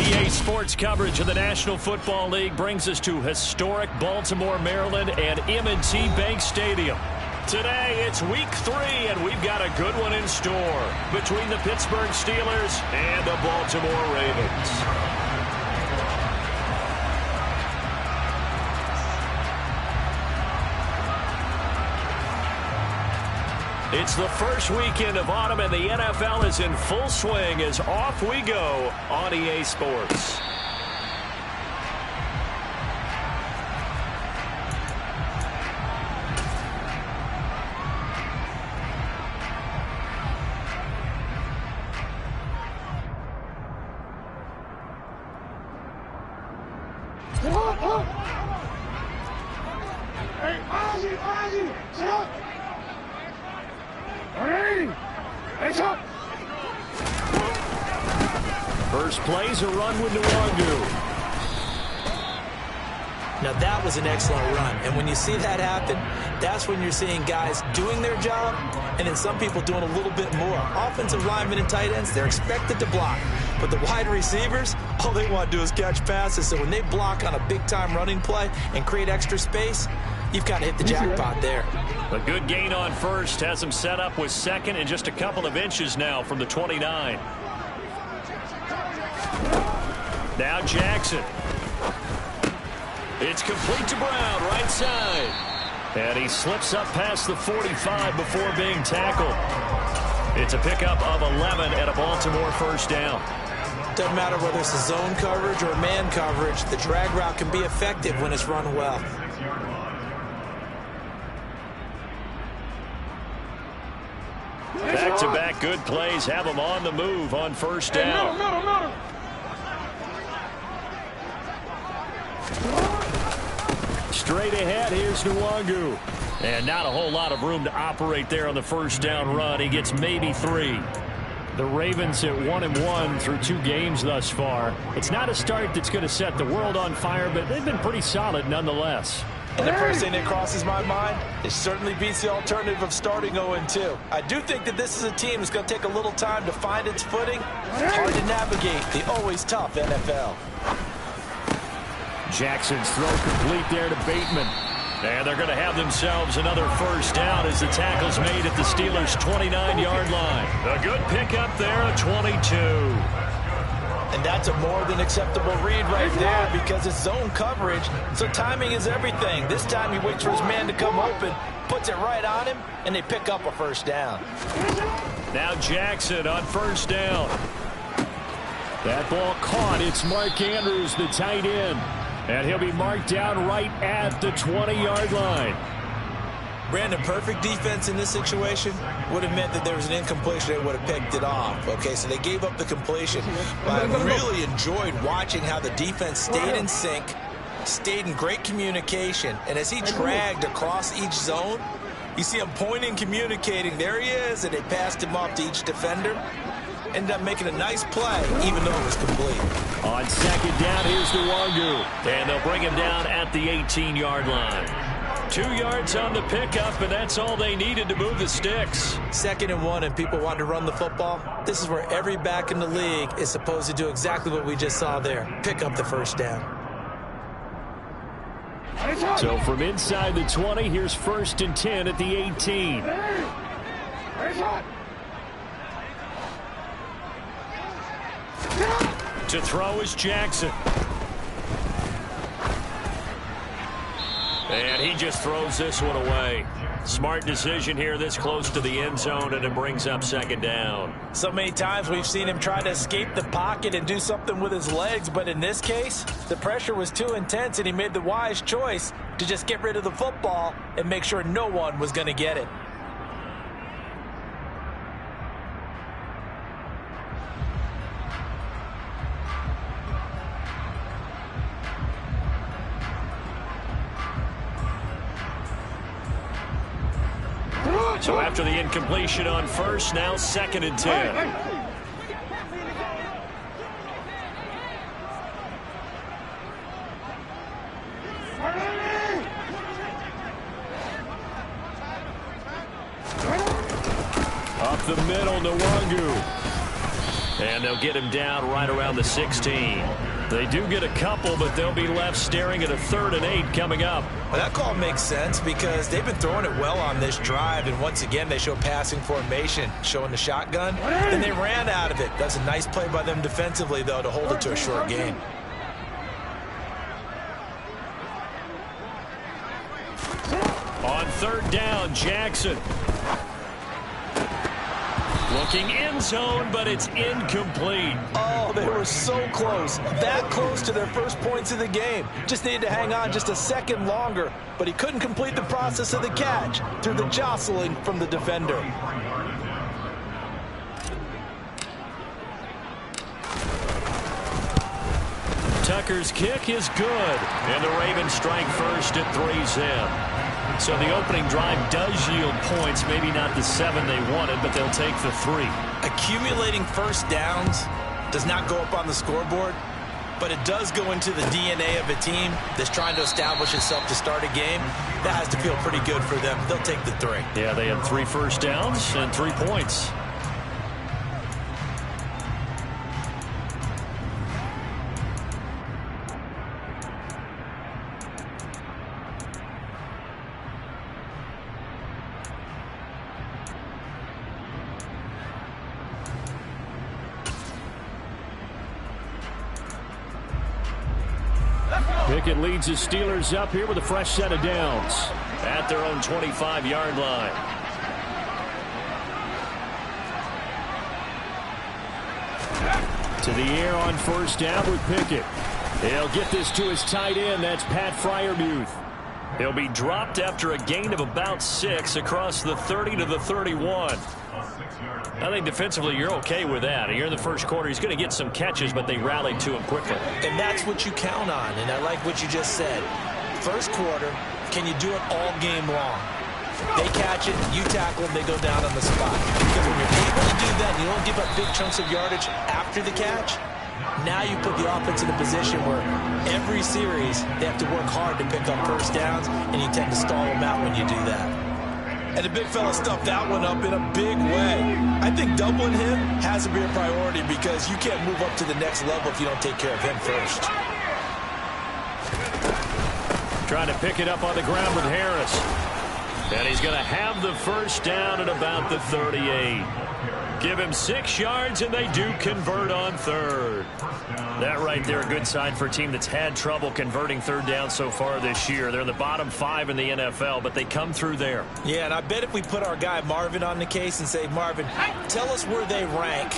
EA Sports coverage of the National Football League brings us to historic Baltimore, Maryland and M&T Bank Stadium. Today, it's week 3, and we've got a good one in store between the Pittsburgh Steelers and the Baltimore Ravens. It's the first weekend of autumn, and the NFL is in full swing as off we go on EA Sports. First play's a run with Nwangu. Now that was an excellent run, and when you see that happen, that's when you're seeing guys doing their job and then some people doing a little bit more. Offensive linemen and tight ends, they're expected to block, but the wide receivers, all they want to do is catch passes. So when they block on a big-time running play and create extra space, you've got to hit the jackpot there. A good gain on first has him set up with second and just a couple of inches now from the 29. Now Jackson. It's complete to Brown, right side. And he slips up past the 45 before being tackled. It's a pickup of 11 and a Baltimore first down. Doesn't matter whether it's a zone coverage or man coverage, the drag route can be effective when it's run well. Back-to-back good plays have him on the move on first down. Straight ahead, here's Nwangu. And not a whole lot of room to operate there on the first down run. He gets maybe 3. The Ravens at 1-1 through 2 games thus far. It's not a start that's going to set the world on fire, but they've been pretty solid nonetheless. And the first thing that crosses my mind, it certainly beats the alternative of starting 0-2. I do think that this is a team that's going to take a little time to find its footing. It's hard to navigate the always tough NFL. Jackson's throw complete there to Bateman. And they're going to have themselves another first down as the tackle's made at the Steelers' 29-yard line. A good pickup there, a 22. And that's a more than acceptable read right there because it's zone coverage, so timing is everything. This time he waits for his man to come open, puts it right on him, and they pick up a first down. Now Jackson on first down. That ball caught. It's Mark Andrews, the tight end. And he'll be marked down right at the 20-yard line. Brandon, perfect defense in this situation would have meant that there was an incompletion. They would have picked it off. Okay, so they gave up the completion. But I really enjoyed watching how the defense stayed in sync, stayed in great communication. And as he dragged across each zone, you see him pointing, communicating. There he is, and they passed him off to each defender. Ended up making a nice play, even though it was complete. On second down, here's Nwangu. And they'll bring him down at the 18-yard line. 2 yards on the pickup, and that's all they needed to move the sticks. 2nd and 1, and people want to run the football. This is where every back in the league is supposed to do exactly what we just saw there. Pick up the first down. So from inside the 20, here's 1st and 10 at the 18. To throw is Jackson. And he just throws this one away. Smart decision here this close to the end zone, and it brings up 2nd down. So many times we've seen him try to escape the pocket and do something with his legs, but in this case, the pressure was too intense, and he made the wise choice to just get rid of the football and make sure no one was going to get it. So after the incompletion on first, now 2nd and 10. Up the middle, Nwangu. And they'll get him down right around the 16. They do get a couple, but they'll be left staring at a 3rd and 8 coming up. Well, that call makes sense because they've been throwing it well on this drive, and once again they show passing formation, showing the shotgun, and they ran out of it. That's a nice play by them defensively, though, to hold it to a short gain. On 3rd down, Jackson. Looking end zone, but it's incomplete. Oh, they were so close. That close to their first points of the game. Just needed to hang on just a second longer, but he couldn't complete the process of the catch through the jostling from the defender. Tucker's kick is good, and the Ravens strike first at 3-zip. So the opening drive does yield points, maybe not the 7 they wanted, but they'll take the 3. Accumulating first downs does not go up on the scoreboard, but it does go into the DNA of a team that's trying to establish itself to start a game. That has to feel pretty good for them. They'll take the 3. Yeah, they had 3 first downs and 3 points. Pickett leads his Steelers up here with a fresh set of downs at their own 25-yard line. To the air on 1st down with Pickett. He'll get this to his tight end. That's Pat Freiermuth. He'll be dropped after a gain of about 6 across the 30 to the 31. I think defensively you're okay with that. Here in the first quarter, he's going to get some catches, but they rallied to him quickly. And that's what you count on, and I like what you just said. First quarter, can you do it all game long? They catch it, you tackle them, they go down on the spot. Because when you're able to do that and you don't give up big chunks of yardage after the catch, now you put the offense in a position where every series they have to work hard to pick up first downs, and you tend to stall them out when you do that. And the big fella stuffed that one up in a big way. I think doubling him has to be a priority because you can't move up to the next level if you don't take care of him first. Trying to pick it up on the ground with Harris. And he's going to have the first down at about the 38. Give him 6 yards, and they do convert on 3rd. That right there, a good sign for a team that's had trouble converting 3rd down so far this year. They're in the bottom 5 in the NFL, but they come through there. Yeah, and I bet if we put our guy Marvin on the case and say, Marvin, tell us where they rank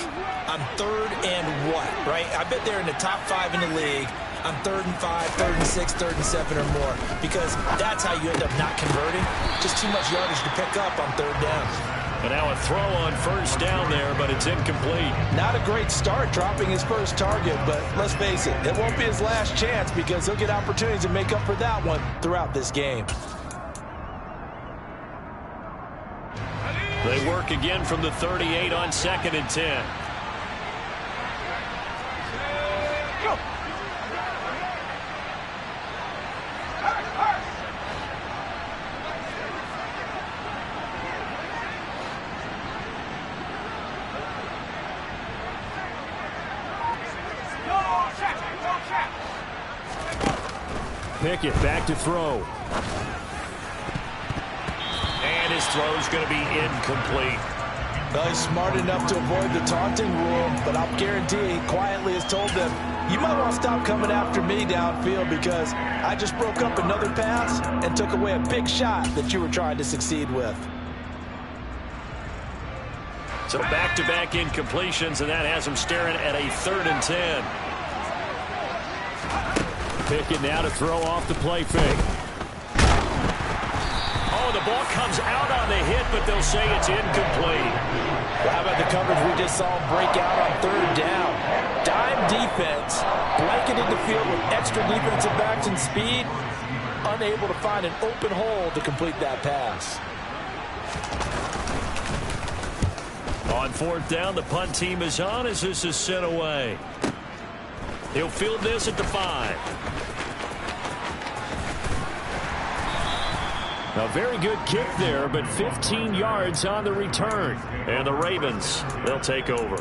on 3rd and what, right? I bet they're in the top 5 in the league on 3rd and 5, 3rd and 6, 3rd and 7 or more, because that's how you end up not converting. Just too much yardage to pick up on 3rd down. And now a throw on 1st down there, but it's incomplete. Not a great start dropping his first target, but let's face it, it won't be his last chance because he'll get opportunities to make up for that one throughout this game. They work again from the 38 on 2nd and 10. Pickett back to throw. And his throw's going to be incomplete. Well, he's smart enough to avoid the taunting rule, but I'll guarantee he quietly has told them, you might want to stop coming after me downfield because I just broke up another pass and took away a big shot that you were trying to succeed with. So back-to-back incompletions, and that has him staring at a 3rd and 10. Pickett now to throw off the play fake. Oh, the ball comes out on the hit, but they'll say it's incomplete. Well, how about the coverage we just saw break out on 3rd down? Dime defense, blanketed the field with extra defensive backs and speed, unable to find an open hole to complete that pass. On 4th down, the punt team is on as this is sent away. He'll field this at the 5. A very good kick there, but 15 yards on the return. And the Ravens, they'll take over.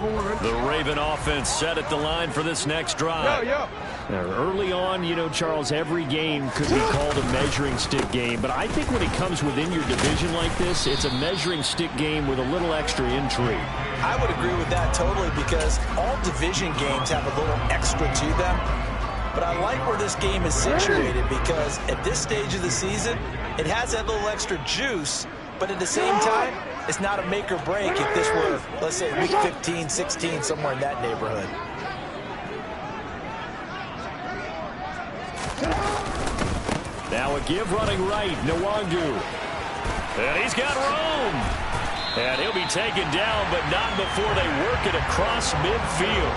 The Raven offense set at the line for this next drive. Now, early on, you know, Charles, every game could be called a measuring stick game, but I think when it comes within your division like this, it's a measuring stick game with a little extra intrigue. I would agree with that totally, because all division games have a little extra to them. But I like where this game is situated, because at this stage of the season, it has that little extra juice, but at the same time, it's not a make or break if this were, let's say, week 15, 16, somewhere in that neighborhood. Now a give running right, Nwangu. And he's got room. And he'll be taken down, but not before they work it across midfield.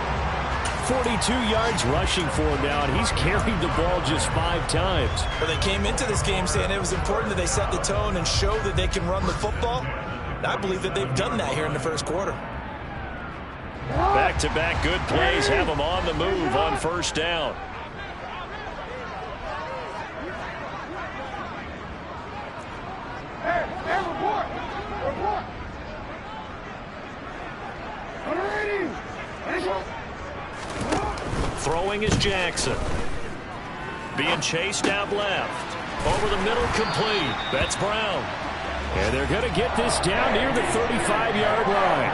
42 yards rushing for him now, and he's carried the ball just 5 times. Well, they came into this game saying it was important that they set the tone and show that they can run the football. And I believe that they've done that here in the first quarter. Back-to-back good plays have them on the move on first down. Throwing is Jackson. Being chased out left. Over the middle, complete. That's Brown. And they're going to get this down near the 35-yard line.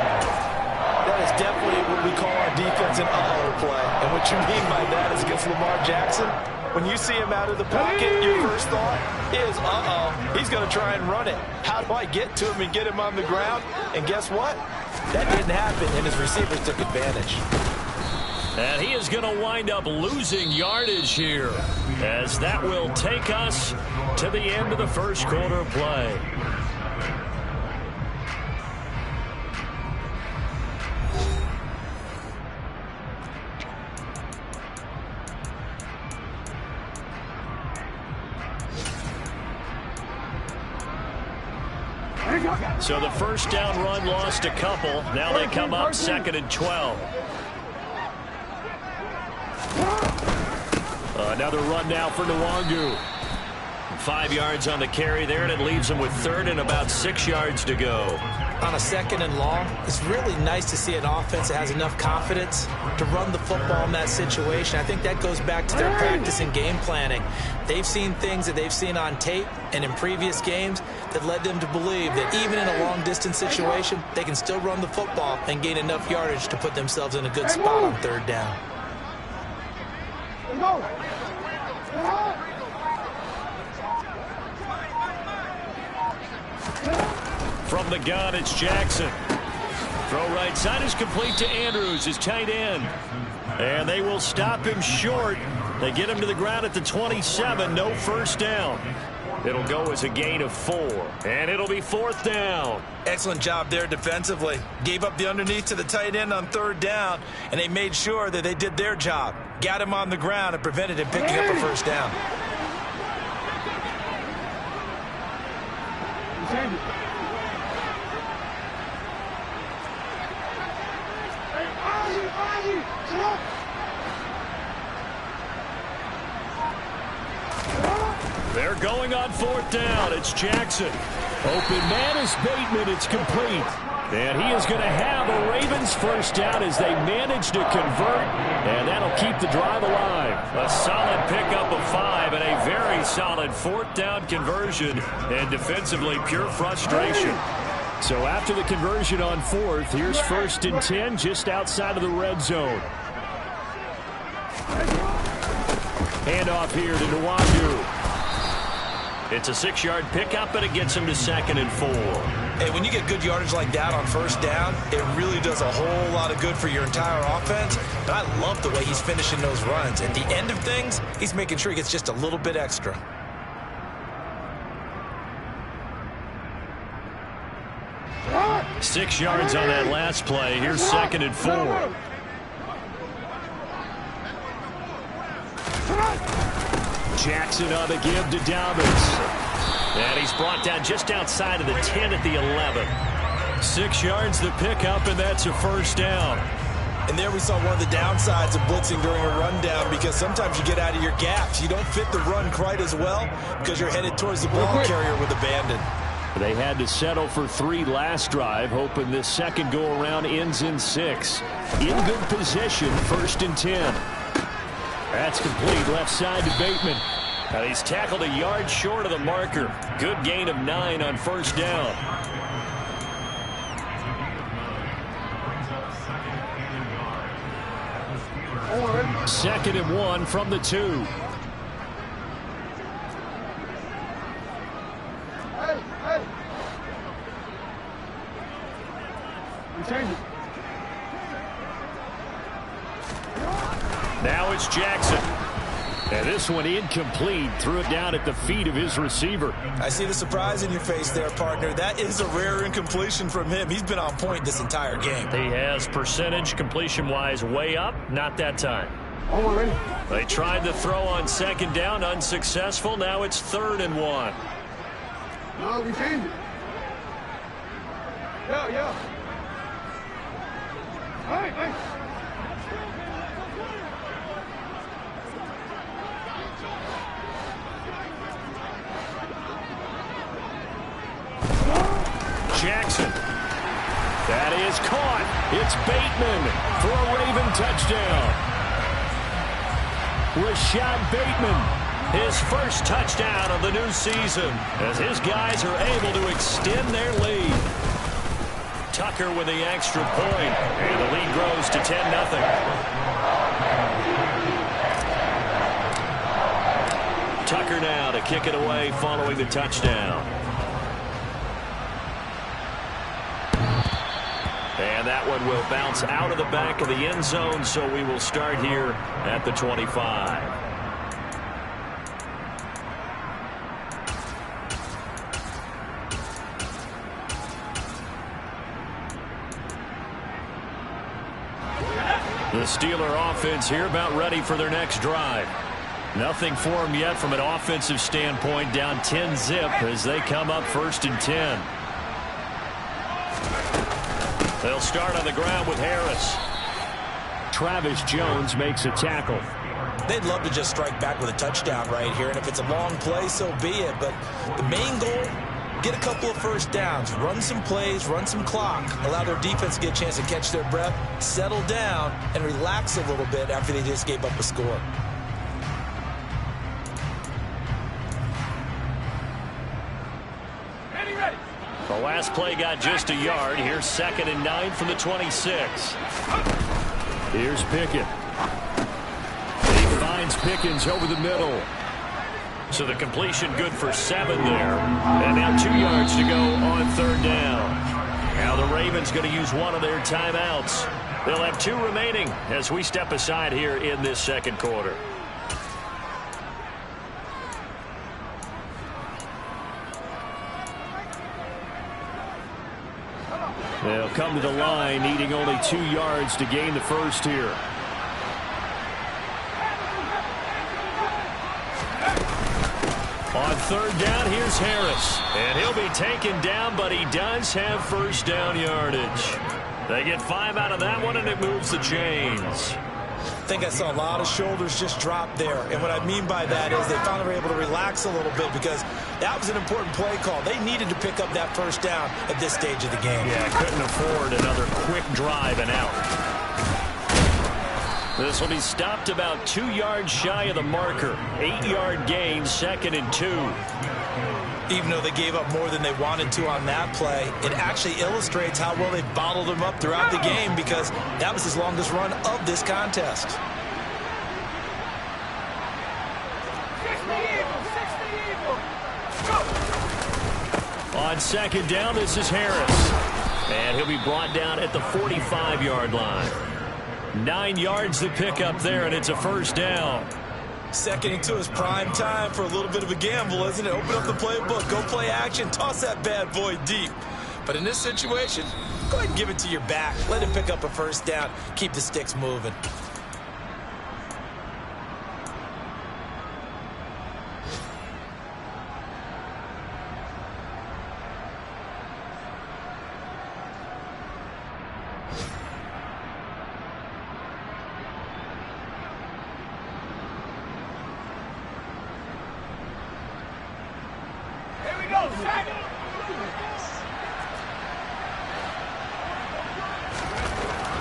That is definitely what we call our defense an uh-oh play. And what you mean by that is against Lamar Jackson, when you see him out of the pocket, your first thought is, uh-oh, he's going to try and run it. How do I get to him and get him on the ground? And guess what? That didn't happen, and his receivers took advantage. And he is going to wind up losing yardage here, as that will take us to the end of the first quarter of play. So the first down run lost a couple. Now they come up 2nd and 12. Another run now for Nwangu. 5 yards on the carry there, and it leaves them with 3rd and about 6 yards to go. On a 2nd and long, it's really nice to see an offense that has enough confidence to run the football in that situation. I think that goes back to their practice and game planning. They've seen things that they've seen on tape and in previous games that led them to believe that even in a long-distance situation, they can still run the football and gain enough yardage to put themselves in a good spot on 3rd down. From the gun, it's Jackson. Throw right side is complete to Andrews, his tight end. And they will stop him short. They get him to the ground at the 27, no first down. It'll go as a gain of 4, and it'll be 4th down. Excellent job there defensively. Gave up the underneath to the tight end on 3rd down, and they made sure that they did their job. Got him on the ground and prevented him picking up a first down. They're going on 4th down. It's Jackson. Open man is Bateman. It's complete. And he is going to have a Ravens first down as they manage to convert. And that'll keep the drive alive. A solid pickup of 5 and a very solid 4th down conversion. And defensively, pure frustration. So after the conversion on 4th, here's 1st and 10 just outside of the red zone. Handoff here to Nwangu. It's a 6-yard pickup, and it gets him to 2nd and 4. Hey, when you get good yardage like that on first down, it really does a whole lot of good for your entire offense. But I love the way he's finishing those runs. At the end of things, he's making sure he gets just a little bit extra. Six yards on that last play. Here's 2nd and 4. Jackson on the give to Dobbins. And he's brought down just outside of the 10 at the 11. 6 yards the pickup, and that's a first down. And there we saw one of the downsides of blitzing during a rundown, because sometimes you get out of your gaps. You don't fit the run quite as well because you're headed towards the ball carrier with abandon. They had to settle for 3 last drive, hoping this second go-around ends in 6. In good position, 1st and 10. That's complete left side to Bateman. And he's tackled a yard short of the marker. Good gain of 9 on 1st down. Second and 1 from the 2. Now it's Jackson. And this one incomplete. Threw it down at the feet of his receiver. I see the surprise in your face there, partner. That is a rare incompletion from him. He's been on point this entire game. He has percentage completion-wise way up. Not that time. They tried the throw on 2nd down. Unsuccessful. Now it's 3rd and 1. No, we changed it. Yeah. All right. Jackson. That is caught. It's Bateman for a Raven touchdown. Rashad Bateman, his first touchdown of the new season, as his guys are able to extend their lead. Tucker with the extra point, and the lead grows to 10-0. Tucker now to kick it away following the touchdown. And that one will bounce out of the back of the end zone, so we will start here at the 25. The Steeler offense here about ready for their next drive. Nothing for them yet from an offensive standpoint, down 10-zip as they come up 1st and 10. They'll start on the ground with Harris. Travis Jones makes a tackle. They'd love to just strike back with a touchdown right here, and if it's a long play, so be it. But the main goal, get a couple of 1st downs, run some plays, run some clock, allow their defense to get a chance to catch their breath, settle down, and relax a little bit after they just gave up a score. The last play got just a yard. Here's 2nd and 9 from the 26. Here's Pickett. He finds Pickens over the middle. So the completion good for 7 there. And now 2 yards to go on 3rd down. Now the Ravens going to use one of their timeouts. They'll have 2 remaining as we step aside here in this 2nd quarter. They'll come to the line, needing only 2 yards to gain the first here. On 3rd down, here's Harris. And he'll be taken down, but he does have 1st down yardage. They get 5 out of that one, and it moves the chains. I think I saw a lot of shoulders just drop there. And what I mean by that is they finally were able to relax a little bit because that was an important play call. They needed to pick up that 1st down at this stage of the game. Yeah, couldn't afford another quick drive and out. This will be stopped about 2 yards shy of the marker. 8-yard gain, 2nd and 2. Even though they gave up more than they wanted to on that play, it actually illustrates how well they bottled them up throughout the game because that was his longest run of this contest. On 2nd down, this is Harris. And he'll be brought down at the 45-yard line. 9 yards to pick up there, and it's a 1st down. 2nd and 2 is prime time for a little bit of a gamble, isn't it? Open up the playbook, go play action, toss that bad boy deep. But in this situation, go ahead and give it to your back. Let him pick up a 1st down. Keep the sticks moving.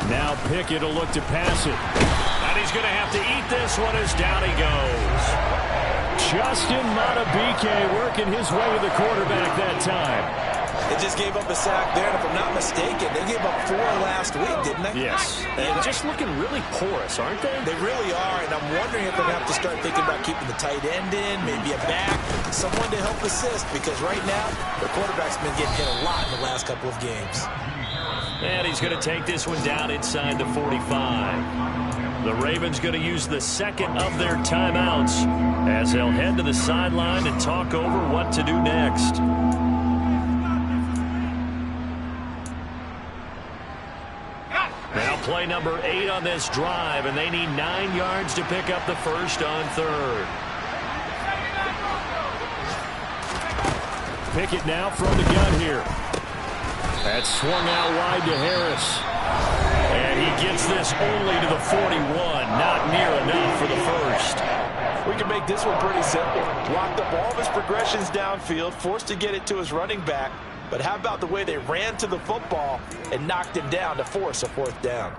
Now Pickett will look to pass it. And he's going to have to eat this one as down he goes. Justin Madubuike working his way to the quarterback that time. They just gave up a sack there, and if I'm not mistaken, they gave up 4 last week, didn't they? Yes. And just looking really porous, aren't they? They really are, and I'm wondering if they're going to have to start thinking about keeping the tight end in, maybe a back, someone to help assist, because right now, their quarterback's been getting hit a lot in the last couple of games. And he's going to take this one down inside the 45. The Ravens going to use the second of their timeouts as they'll head to the sideline and talk over what to do next. Now play number 8 on this drive, and they need 9 yards to pick up the first on third. Pickett now from the gun here. That's swung out wide to Harris. And he gets this only to the 41. Not near enough for the first. We can make this one pretty simple. Blocked up all of his progressions downfield, forced to get it to his running back. But how about the way they ran to the football and knocked him down to force a 4th down?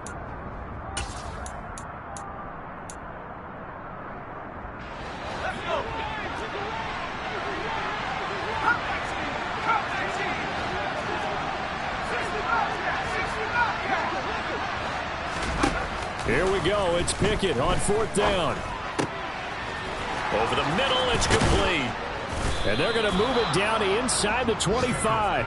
Here we go. It's Pickett on 4th down. Over the middle, it's complete. And they're going to move it down to inside the 25.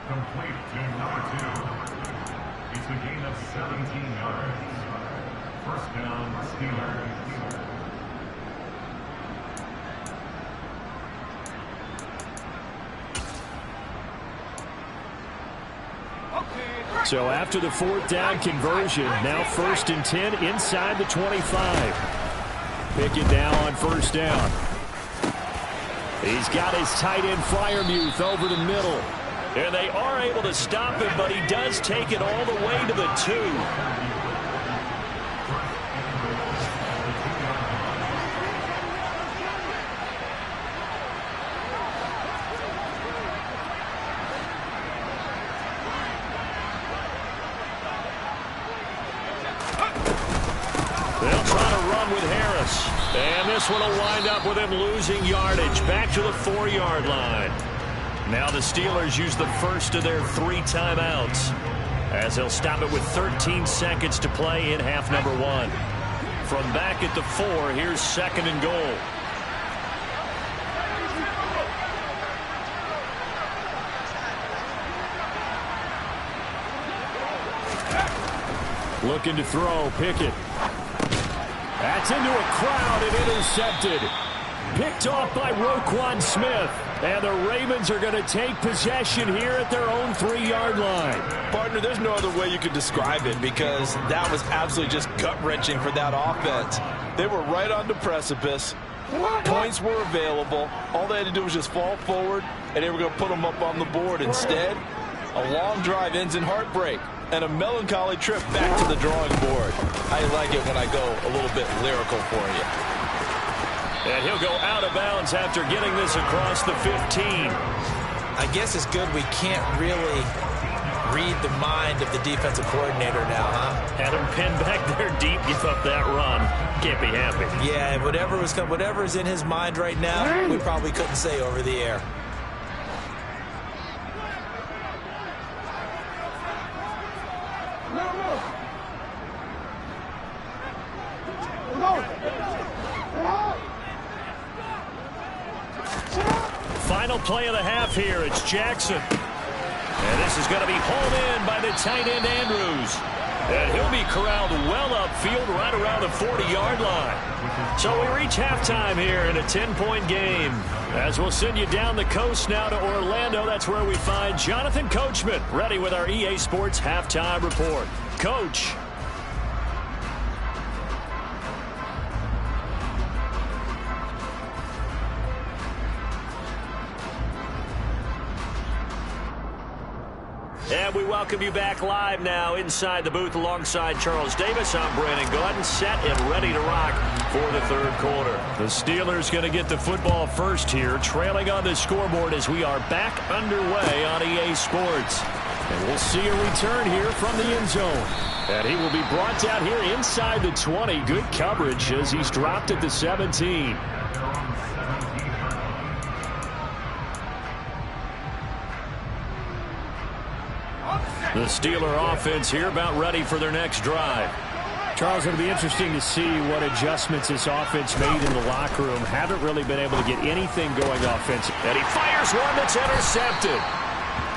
Complete to number 2. It's a gain of 17 yards. First down, Steelers. So after the 4th down conversion, now 1st and 10 inside the 25. Pickett now on 1st down. He's got his tight end Freiermuth over the middle. And they are able to stop him, but he does take it all the way to the 2. They'll try to run with Harris. And this one will wind up with him losing yardage back to the 4-yard line. Now the Steelers use the first of their 3 timeouts as they'll stop it with 13 seconds to play in half number 1. From back at the 4, here's 2nd and goal. Looking to throw, Pickett. That's into a crowd and intercepted. Picked off by Roquan Smith. And the Ravens are going to take possession here at their own 3-yard line. Partner, there's no other way you could describe it because that was absolutely just gut-wrenching for that offense. They were right on the precipice. Points were available. All they had to do was just fall forward, and they were going to put them up on the board. Instead, a long drive ends in heartbreak and a melancholy trip back to the drawing board. I like it when I go a little bit lyrical for you. And he'll go out of bounds after getting this across the 15. I guess it's good we can't really read the mind of the defensive coordinator now, huh? Had him pinned back there deep, give up that run. Can't be happy. Yeah, whatever's in his mind right now, we probably couldn't say over the air. Final play of the half here. It's Jackson. And this is going to be hauled in by the tight end Andrews. And he'll be corralled well upfield right around the 40-yard line. So we reach halftime here in a 10-point game. As we'll send you down the coast now to Orlando. That's where we find Jonathan Coachman ready with our EA Sports halftime report. Coach. And we welcome you back live now inside the booth alongside Charles Davis. I'm Brandon Gaudin, set and ready to rock for the third quarter. The Steelers going to get the football first here, trailing on the scoreboard as we are back underway on EA Sports. And we'll see a return here from the end zone. And he will be brought down here inside the 20. Good coverage as he's dropped at the 17. The Steeler offense here about ready for their next drive. Charles, it'll be interesting to see what adjustments this offense made in the locker room. Haven't really been able to get anything going offensively. And he fires one that's intercepted.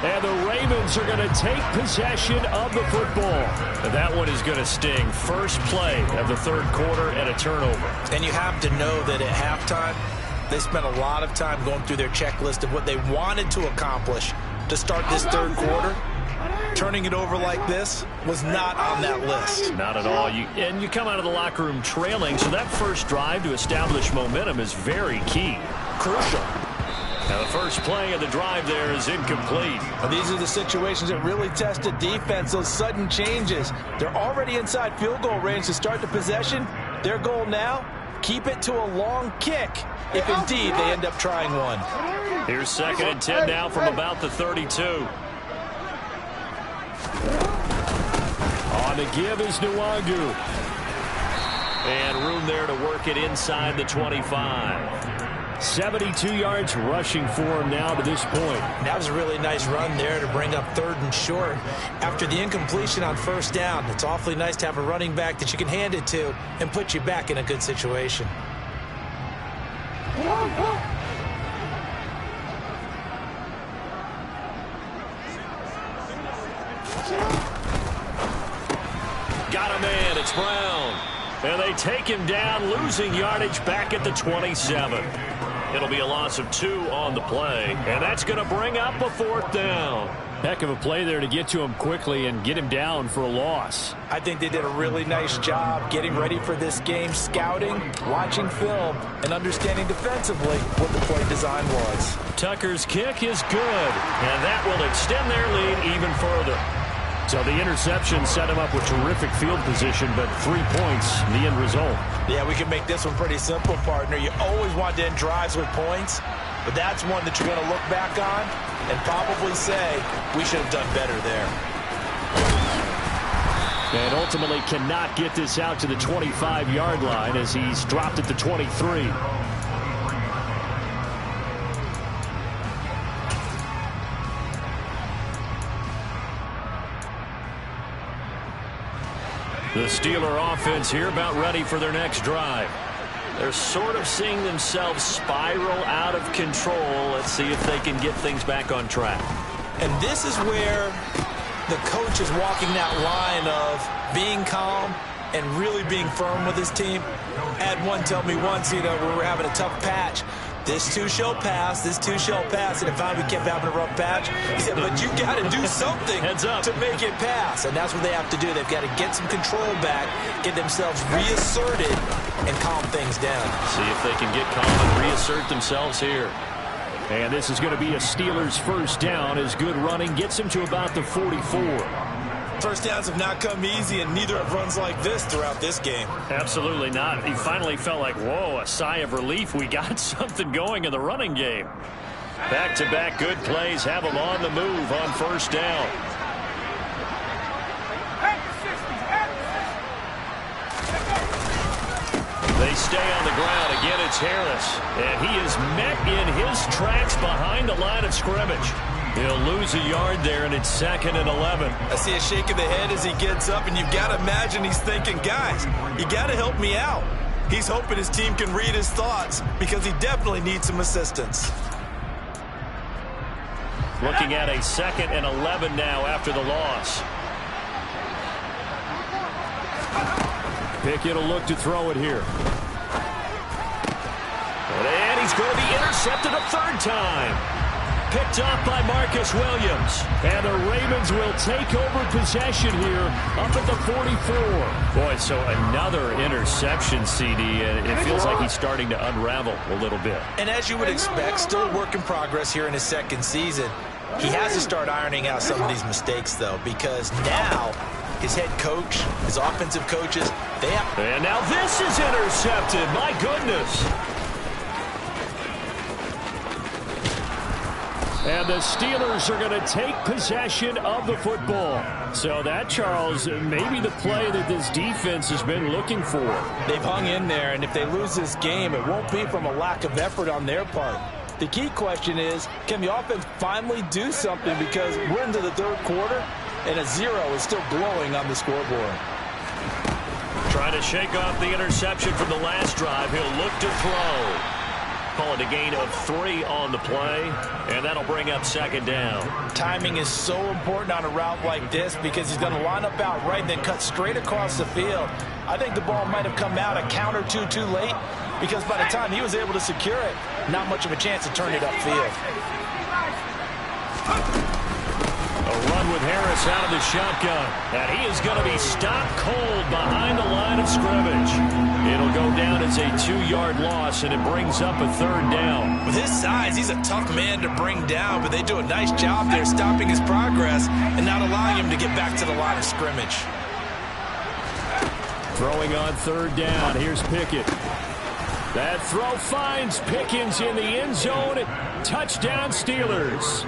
And the Ravens are going to take possession of the football. And that one is going to sting. First play of the third quarter and a turnover. And you have to know that at halftime, they spent a lot of time going through their checklist of what they wanted to accomplish to start this third quarter. Turning it over like this was not on that list. Not at all. And you come out of the locker room trailing, so that first drive to establish momentum is very key. Crucial. Now the first play of the drive there is incomplete. Well, these are the situations that really test a defense, those sudden changes. They're already inside field goal range to start the possession. Their goal now, keep it to a long kick, if indeed they end up trying one. Here's 2nd and 10 now from about the 32. On the give is Nwangu. And room there to work it inside the 25. 72 yards rushing for him now to this point. That was a really nice run there to bring up 3rd and short. After the incompletion on 1st down, it's awfully nice to have a running back that you can hand it to and put you back in a good situation. Got a man, it's Brown. And they take him down, losing yardage back at the 27. It'll be a loss of 2 on the play, and that's going to bring up a 4th down. Heck of a play there to get to him quickly and get him down for a loss. I think they did a really nice job getting ready for this game, scouting, watching film, and understanding defensively what the play design was. Tucker's kick is good, and that will extend their lead even further. So the interception set him up with terrific field position, but 3 points, the end result. Yeah, we can make this one pretty simple, partner. You always want to end drives with points, but that's one that you're going to look back on and probably say, we should have done better there. And ultimately cannot get this out to the 25-yard line as he's dropped at the 23. The Steeler offense here about ready for their next drive. They're sort of seeing themselves spiral out of control. Let's see if they can get things back on track. And this is where the coach is walking that line of being calm and really being firm with his team. I had one tell me once, we were having a tough patch. This too shall pass, this too shall pass. And if we kept having a rough patch, he said, but you got to do something to make it pass. And that's what they have to do. They've got to get some control back, get themselves reasserted, and calm things down. See if they can get calm and reassert themselves here. And this is going to be a Steelers first down as good running gets him to about the 44. First downs have not come easy, and neither have runs like this throughout this game. Absolutely not. He finally felt like, whoa, a sigh of relief. We got something going in the running game. Back-to-back good plays have him on the move on first down. They stay on the ground. Again, it's Harris. And he is met in his tracks behind the line of scrimmage. He'll lose a yard there, and it's 2nd and 11. I see a shake of the head as he gets up, and you've got to imagine he's thinking, guys, you got to help me out. He's hoping his team can read his thoughts because he definitely needs some assistance. Looking at a 2nd and 11 now after the loss. Pickett will look to throw it here. And he's going to be intercepted a 3rd time. Picked off by Marcus Williams. And the Ravens will take over possession here up at the 44. Boy, so another interception, CD. It feels like he's starting to unravel a little bit. And as you would expect, still a work in progress here in his 2nd season. He has to start ironing out some of these mistakes, though, because now his head coach, his offensive coaches, they have... And now this is intercepted. My goodness. And the Steelers are going to take possession of the football. So that, Charles, may be the play that this defense has been looking for. They've hung in there, and if they lose this game, it won't be from a lack of effort on their part. The key question is, can the offense finally do something, because we're into the third quarter, and a 0 is still glowing on the scoreboard. Trying to shake off the interception from the last drive. He'll look to throw. Call it a gain of 3 on the play, and that'll bring up second down. Timing is so important on a route like this, because he's going to line up out right and then cut straight across the field. I think the ball might have come out a count or two too late, because by the time he was able to secure it, not much of a chance to turn it upfield. A run with Harris out of the shotgun, and he is going to be stopped cold behind the line of scrimmage. It'll go down as a 2-yard loss, and it brings up a third down. With his size, he's a tough man to bring down, but they do a nice job there stopping his progress and not allowing him to get back to the line of scrimmage. Throwing on third down, here's Pickett. That throw finds Pickens in the end zone. Touchdown, Steelers.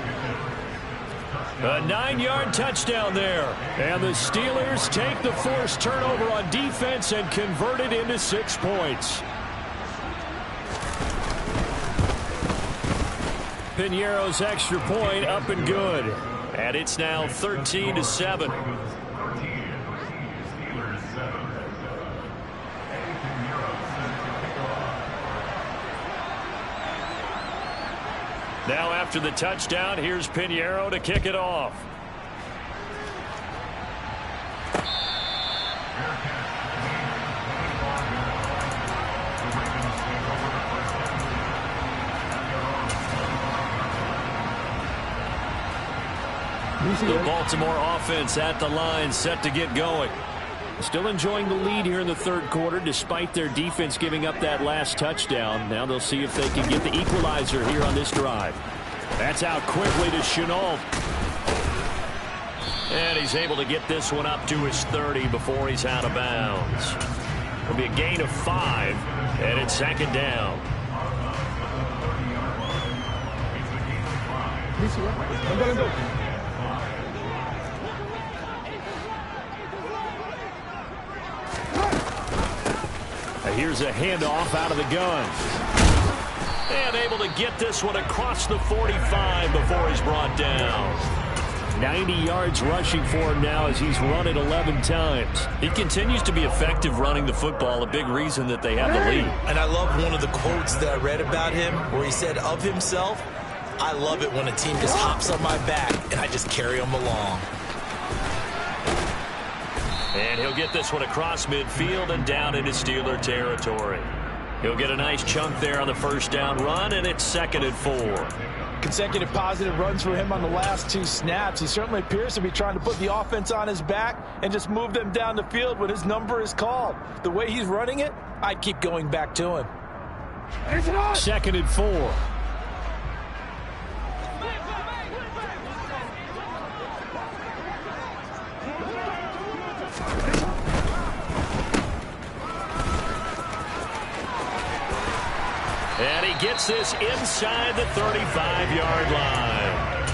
A 9-yard touchdown there. And the Steelers take the forced turnover on defense and convert it into 6 points. Piñeiro's extra point up and good. And it's now 13-7. Now after the touchdown, here's Piñeiro to kick it off. The Baltimore offense at the line, set to get going. Still enjoying the lead here in the third quarter, despite their defense giving up that last touchdown. Now they'll see if they can get the equalizer here on this drive. That's out quickly to Shenault. And he's able to get this one up to his 30 before he's out of bounds. It'll be a gain of 5, and it's second down. Here's a handoff out of the gun. And able to get this one across the 45 before he's brought down. 90 yards rushing for him now as he's run it 11 times. He continues to be effective running the football, a big reason that they have the lead. And I love one of the quotes that I read about him where he said of himself, "I love it when a team just hops on my back and I just carry them along." And he'll get this one across midfield and down into Steeler territory. He'll get a nice chunk there on the first down run, and it's 2nd and 4. Consecutive positive runs for him on the last 2 snaps. He certainly appears to be trying to put the offense on his back and just move them down the field when his number is called. The way he's running it, I'd keep going back to him. 2nd and 4. And he gets this inside the 35-yard line.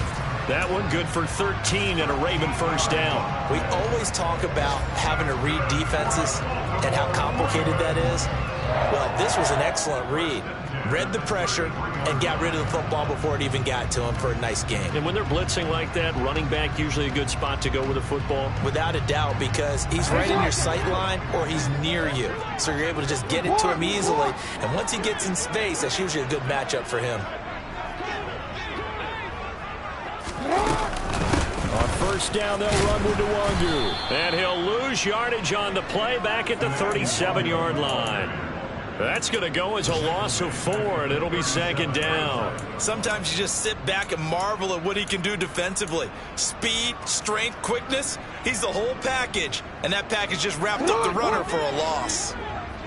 That one good for 13 and a Raven first down. We always talk about having to read defenses and how complicated that is. Well, this was an excellent read. Read the pressure and got rid of the football before it even got to him for a nice game. And when they're blitzing like that, running back usually a good spot to go with the football? Without a doubt, because he's right in your sight line or he's near you. So you're able to just get it to him easily. And once he gets in space, that's usually a good matchup for him. On first down, they'll run with Nwangu. And he'll lose yardage on the play back at the 37-yard line. That's going to go as a loss of 4, and it'll be 2nd down. Sometimes you just sit back and marvel at what he can do defensively. Speed, strength, quickness, he's the whole package. And that package just wrapped up the runner for a loss.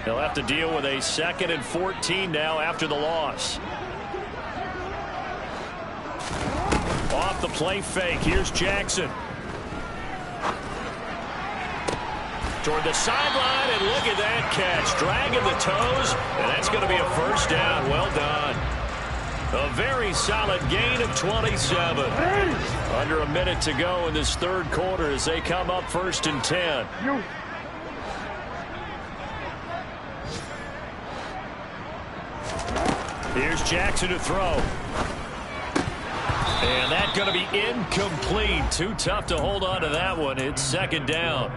He'll have to deal with a 2nd and 14 now after the loss. Off the play fake. Here's Jackson. Toward the sideline, and look at that catch. Dragging the toes, and that's going to be a first down. Well done. A very solid gain of 27. Under a minute to go in this third quarter as they come up 1st and 10. Here's Jackson to throw. And that's going to be incomplete. Too tough to hold on to that one. It's 2nd down.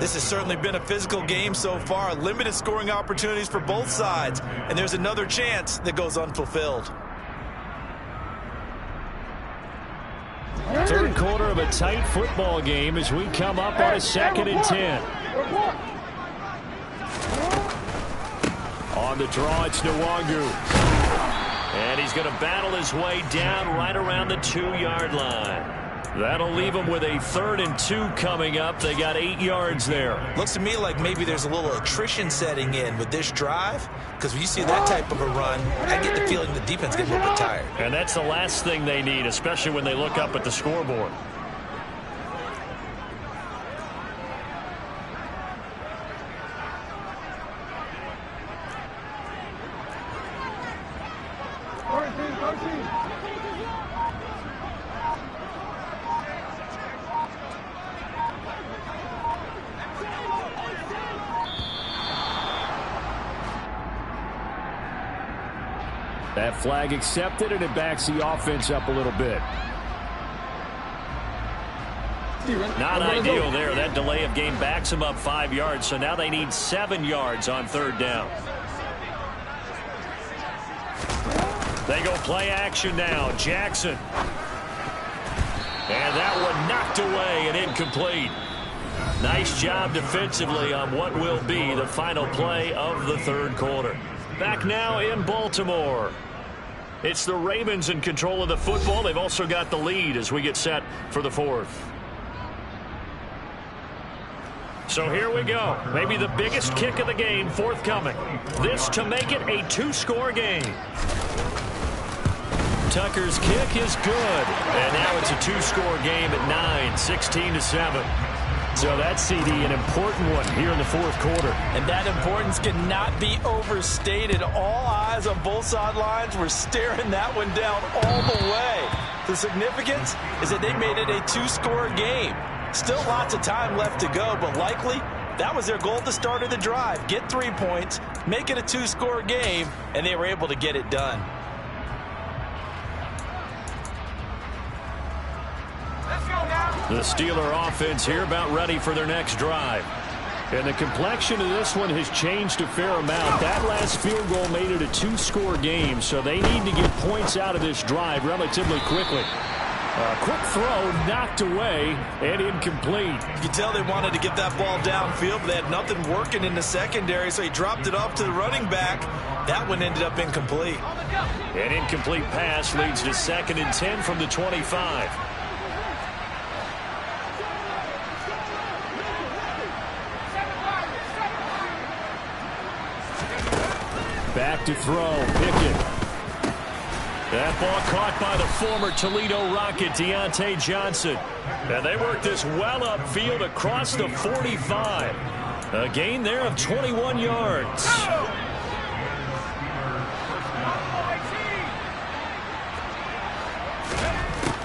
This has certainly been a physical game so far. Limited scoring opportunities for both sides. And there's another chance that goes unfulfilled. Third quarter of a tight football game as we come up on a 2nd and 10. On the draw, it's Nwangu. And he's going to battle his way down right around the 2-yard line. That'll leave him with a 3rd and 2 coming up. They got 8 yards there. Looks to me like maybe there's a little attrition setting in with this drive, because when you see that type of a run, I get the feeling the defense gets a little bit tired. And that's the last thing they need, especially when they look up at the scoreboard. That flag accepted, and it backs the offense up a little bit. Not ideal there. That delay of game backs them up 5 yards, so now they need 7 yards on 3rd down. They go play action now. Jackson. And that one knocked away and incomplete. Nice job defensively on what will be the final play of the third quarter. Back now in Baltimore. It's the Ravens in control of the football. They've also got the lead as we get set for the 4th. So here we go. Maybe the biggest kick of the game forthcoming. This to make it a 2-score game. Tucker's kick is good. And now it's a 2-score game at 9, 16-7. So that's, CD, an important one here in the 4th quarter. And that importance cannot be overstated. All eyes on both sidelines were staring that one down all the way. The significance is that they made it a 2-score game. Still lots of time left to go, but likely that was their goal at the start of the drive. Get 3 points, make it a 2-score game, and they were able to get it done. The Steeler offense here about ready for their next drive. And the complexion of this one has changed a fair amount. That last field goal made it a 2-score game, so they need to get points out of this drive relatively quickly. A quick throw knocked away and incomplete. You can tell they wanted to get that ball downfield, but they had nothing working in the secondary, so he dropped it off to the running back. That one ended up incomplete. An incomplete pass leads to 2nd and 10 from the 25. Back to throw. Pickett. That ball caught by the former Toledo Rocket, Deontay Johnson. And they work this well upfield across the 45. A gain there of 21 yards.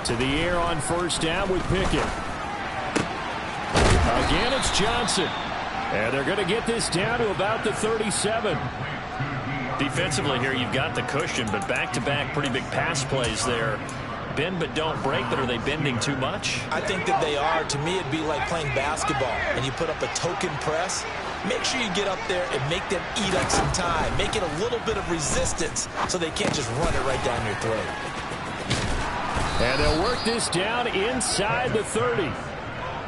To the air on 1st down with Pickett. Again, it's Johnson. And they're going to get this down to about the 37. Defensively here, you've got the cushion, but back-to-back pretty big pass plays there. Bend but don't break, but are they bending too much? I think that they are. To me, it'd be like playing basketball, and you put up a token press. Make sure you get up there and make them eat up some time. Make it a little bit of resistance so they can't just run it right down your throat. And they'll work this down inside the 30.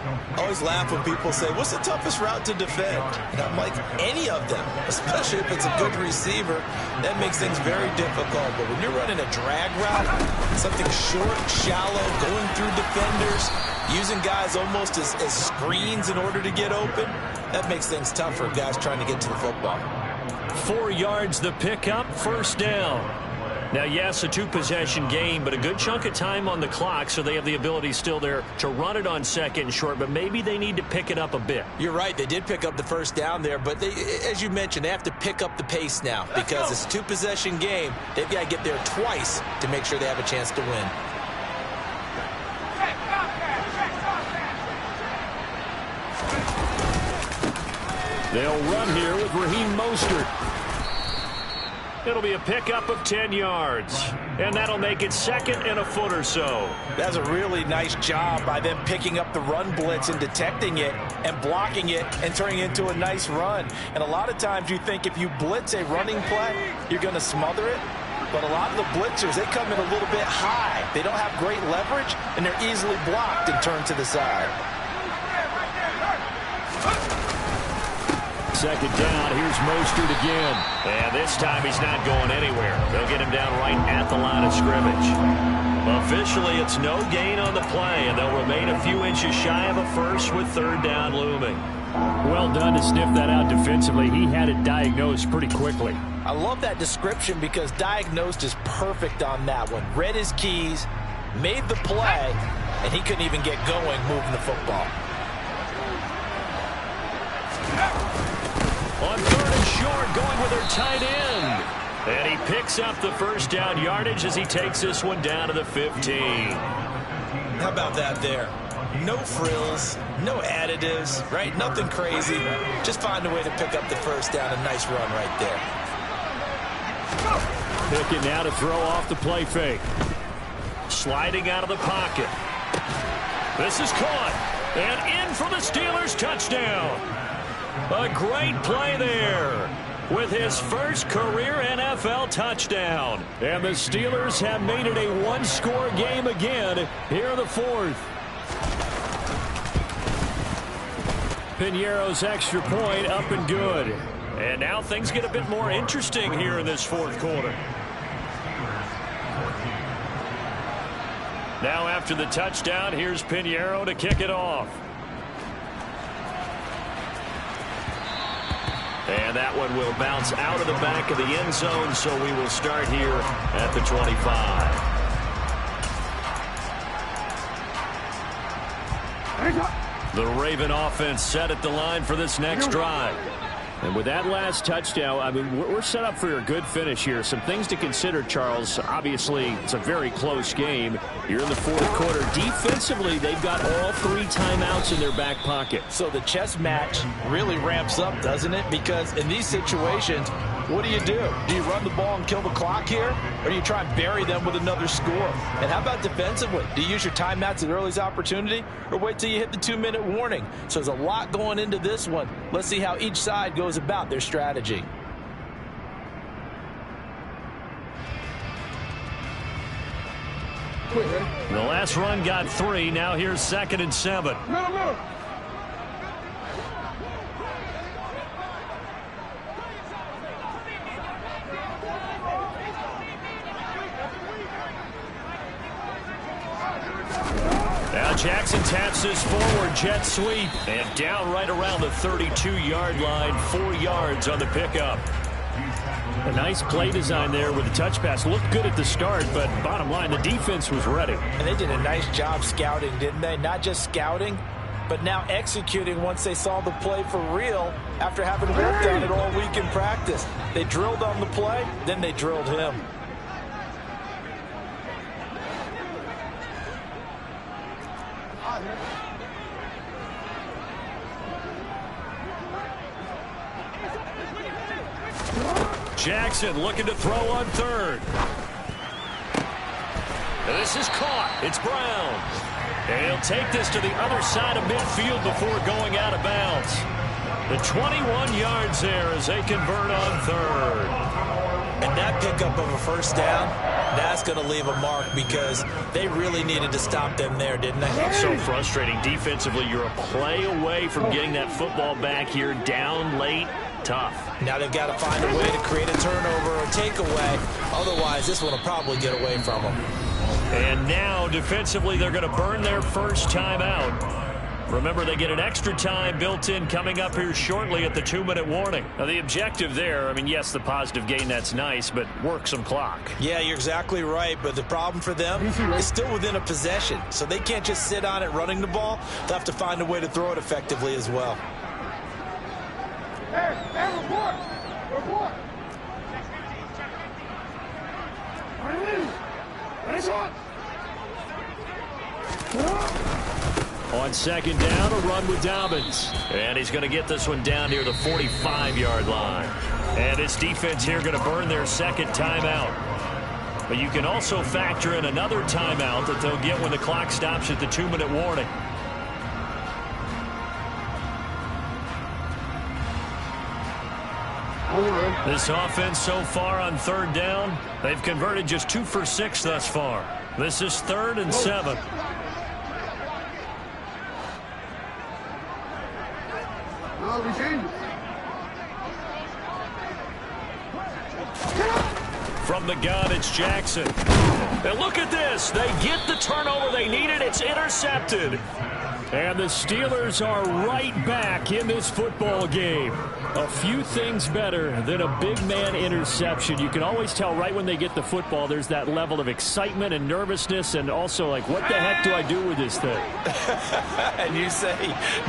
I always laugh when people say, what's the toughest route to defend? And I'm like, any of them, especially if it's a good receiver. That makes things very difficult. But when you're running a drag route, something short, shallow, going through defenders, using guys almost as screens in order to get open, that makes things tough for guys trying to get to the football. 4 yards the pickup, 1st down. Now, yes, a two-possession game, but a good chunk of time on the clock, so they have the ability still there to run it on second and short, but maybe they need to pick it up a bit. You're right. They did pick up the first down there, but they, as you mentioned, they have to pick up the pace now because it's a two-possession game. They've got to get there twice to make sure they have a chance to win. They'll run here with Raheem Mostert. It'll be a pickup of 10 yards, and that'll make it second and a foot or so. That's a really nice job by them picking up the run blitz and detecting it and blocking it and turning it into a nice run. And a lot of times you think if you blitz a running play, you're going to smother it. But a lot of the blitzers, they come in a little bit high. They don't have great leverage, and they're easily blocked and turned to the side. Second down, here's Mostert again. And this time he's not going anywhere. They'll get him down right at the line of scrimmage. Officially, it's no gain on the play, and they'll remain a few inches shy of a first with third down looming. Well done to sniff that out defensively. He had it diagnosed pretty quickly. I love that description because diagnosed is perfect on that one. Read his keys, made the play, and he couldn't even get going moving the football. On third and short, going with their tight end. And he picks up the first down yardage as he takes this one down to the 15. How about that there? No frills, no additives, right? Nothing crazy. Just find a way to pick up the first down. A nice run right there. Pickett now to throw off the play fake. Sliding out of the pocket. This is caught. And in for the Steelers touchdown. A great play there with his first career NFL touchdown. And the Steelers have made it a one-score game again here in the fourth. Piñeiro's extra point up and good. And now things get a bit more interesting here in this fourth quarter. Now after the touchdown, here's Piñeiro to kick it off. And that one will bounce out of the back of the end zone, so we will start here at the 25. The Raven offense set at the line for this next drive. And with that last touchdown, I mean, we're set up for a good finish here. Some things to consider, Charles. Obviously, it's a very close game. You're in the fourth quarter. Defensively, they've got all three timeouts in their back pocket. So the chess match really ramps up, doesn't it? Because in these situations, what do? Do you run the ball and kill the clock here? Or do you try and bury them with another score? And how about defensively? Do you use your timeouts at earliest opportunity? Or wait till you hit the 2-minute warning? So there's a lot going into this one. Let's see how each side goes about their strategy. The last run got 3. Now here's 2nd and 7. Now Jackson taps this forward jet sweep and down right around the 32-yard line. 4 yards on the pickup. A nice play design there with the touch pass. Looked good at the start, but bottom line, the defense was ready. And they did a nice job scouting, didn't they? Not just scouting, but now executing once they saw the play for real after having worked on it all week in practice. They drilled on the play, then they drilled him. Jackson looking to throw on third. This is caught. It's Brown. And he'll take this to the other side of midfield before going out of bounds. The 21 yards there as they convert on third. And that pickup of a first down, that's going to leave a mark because they really needed to stop them there, didn't they? It's so frustrating. Defensively, you're a play away from getting that football back here. Down late, tough. Now they've got to find a way to create a turnover or takeaway. Otherwise, this one will probably get away from them. And now, defensively, they're going to burn their first time out. Remember, they get an extra time built in coming up here shortly at the 2-minute warning. Now, the objective there, I mean, yes, the positive gain, that's nice, but work some clock. Yeah, you're exactly right, but the problem for them is still within a possession, so they can't just sit on it running the ball. They'll have to find a way to throw it effectively as well. Hey, report! Report! On second down, a run with Dobbins. And he's going to get this one down near the 45-yard line. And this defense here going to burn their second timeout. But you can also factor in another timeout that they'll get when the clock stops at the 2-minute warning. This offense so far on third down, they've converted just 2 for 6 thus far. This is 3rd and 7. No, we changed it. From the gun, it's Jackson. And look at this. They get the turnover they needed. It's intercepted. And the Steelers are right back in this football game. A few things better than a big man interception. You can always tell right when they get the football, there's that level of excitement and nervousness, and also like, what the heck do I do with this thing? And you say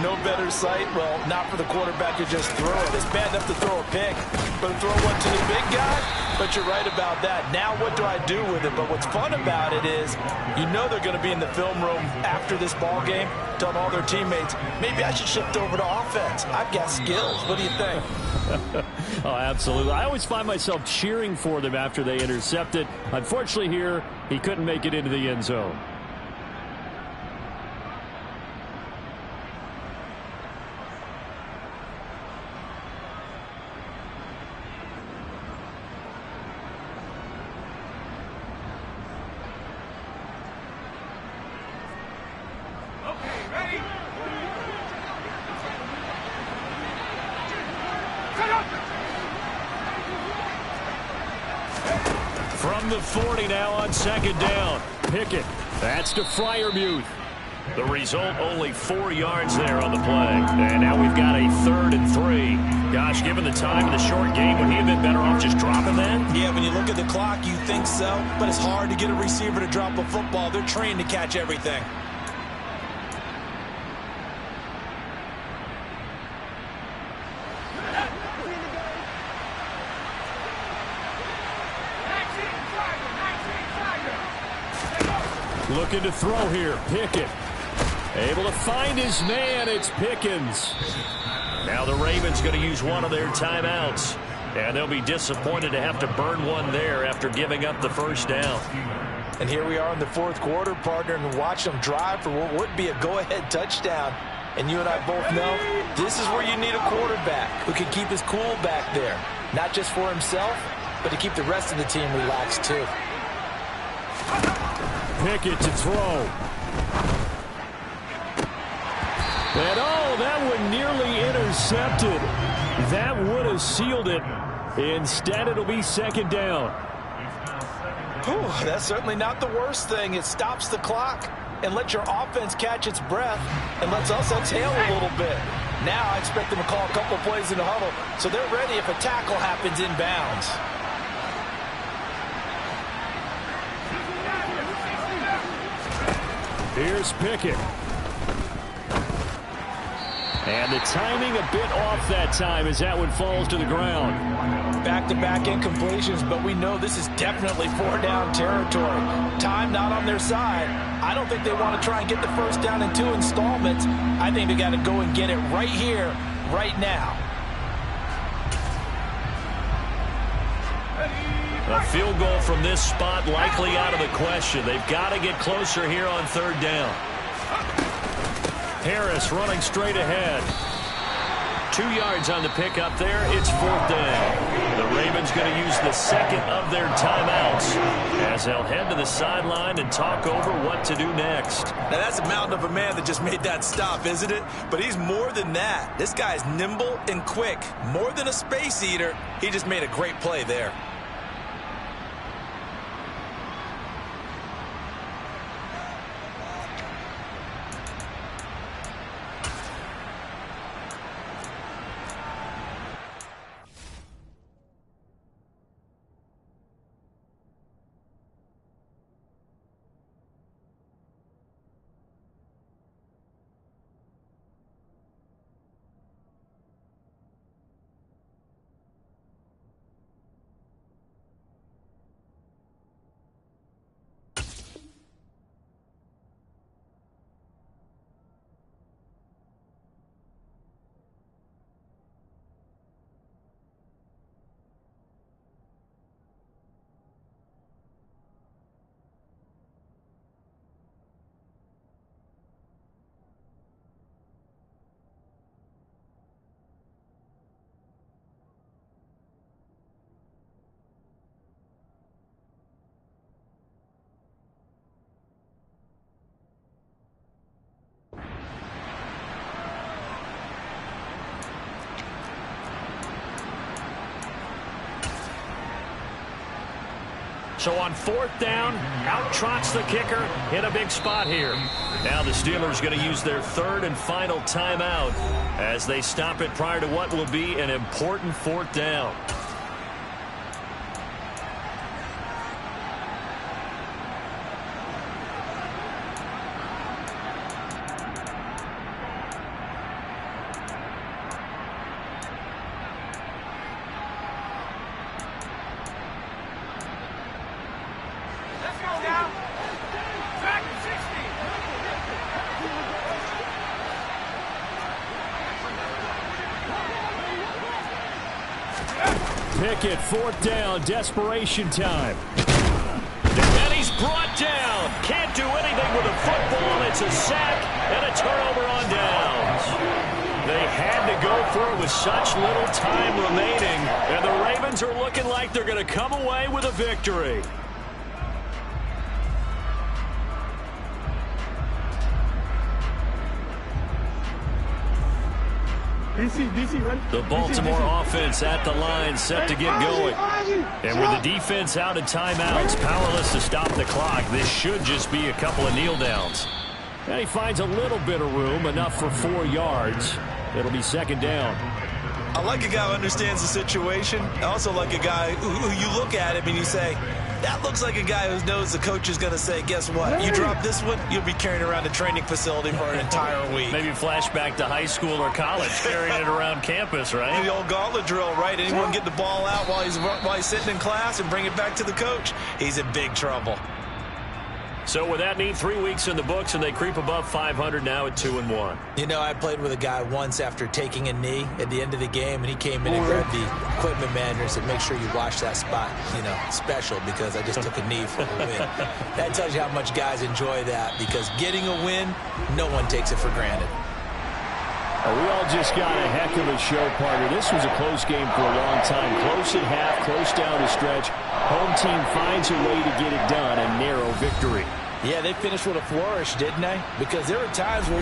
no better sight? Well, not for the quarterback to just throw it. It's bad enough to throw a pick, but to throw one to the big guy? But you're right about that. Now what do I do with it? But what's fun about it is you know they're going to be in the film room after this ball game, telling all their teammates, maybe I should shift over to offense. I've got skills. What do you think? Oh, absolutely. I always find myself cheering for them after they intercept it. Unfortunately here, he couldn't make it into the end zone. From the 40 now on second down. Pickett. That's to Freiermuth. The result, only 4 yards there on the play. And now we've got a 3rd and 3. Gosh, given the time of the short game, would he have been better off just dropping that? Yeah, when you look at the clock, you think so. But it's hard to get a receiver to drop a football. They're trained to catch everything. Looking to throw here. Pickett. Able to find his man. It's Pickens. Now the Ravens going to use one of their timeouts. And they'll be disappointed to have to burn one there after giving up the first down. And here we are in the 4th quarter, partner, and watch them drive for what would be a go-ahead touchdown. And you and I both know this is where you need a quarterback who can keep his cool back there. Not just for himself, but to keep the rest of the team relaxed too. Pickett to throw. And oh, that one nearly intercepted. That would have sealed it. Instead, it'll be second down. Whew, that's certainly not the worst thing. It stops the clock and lets your offense catch its breath and lets us exhale a little bit. Now I expect them to call a couple plays in the huddle so they're ready if a tackle happens inbounds. Here's Pickett. And the timing a bit off that time as that one falls to the ground. Back-to-back incompletions, but we know this is definitely 4-down territory. Time not on their side. I don't think they want to try and get the first down in 2 installments. I think they got to go and get it right here, right now. A field goal from this spot likely out of the question. They've got to get closer here on 3rd down. Harris running straight ahead. 2 yards on the pickup there. It's 4th down. The Ravens going to use the second of their timeouts as they'll head to the sideline and talk over what to do next. Now that's a mountain of a man that just made that stop, isn't it? But he's more than that. This guy's nimble and quick. More than a space eater. He just made a great play there. So on 4th down, out trots the kicker in a big spot here. Now the Steelers going to use their 3rd and final timeout as they stop it prior to what will be an important 4th down. Pickett, 4th down, desperation time. And he's brought down. Can't do anything with a football. It's a sack and a turnover on downs. They had to go for it with such little time remaining. And the Ravens are looking like they're going to come away with a victory. The Baltimore offense at the line, set to get going. And with the defense out of timeouts, powerless to stop the clock, this should just be a couple of kneel downs. And he finds a little bit of room, enough for 4 yards. It'll be 2nd down. I like a guy who understands the situation. I also like a guy who you look at him and you say, that looks like a guy who knows the coach is going to say, guess what? You drop this one, you'll be carrying around a training facility for an entire week. Maybe flashback to high school or college, carrying it around campus, right? The old gauntlet drill, right? Anyone get the ball out while he's sitting in class and bring it back to the coach? He's in big trouble. So with that neat 3 weeks in the books, and they creep above 500 now at 2-1. You know, I played with a guy once after taking a knee at the end of the game, and he came in and grabbed the equipment manager and said, make sure you watch that spot, you know, special, because I just took a knee for the win. That tells you how much guys enjoy that, because getting a win, no one takes it for granted. We all just got a heck of a show, partner. This was a close game for a long time. Close at half, close down the stretch. Home team finds a way to get it done, a narrow victory. Yeah, they finished with a flourish, didn't they? Because there were times where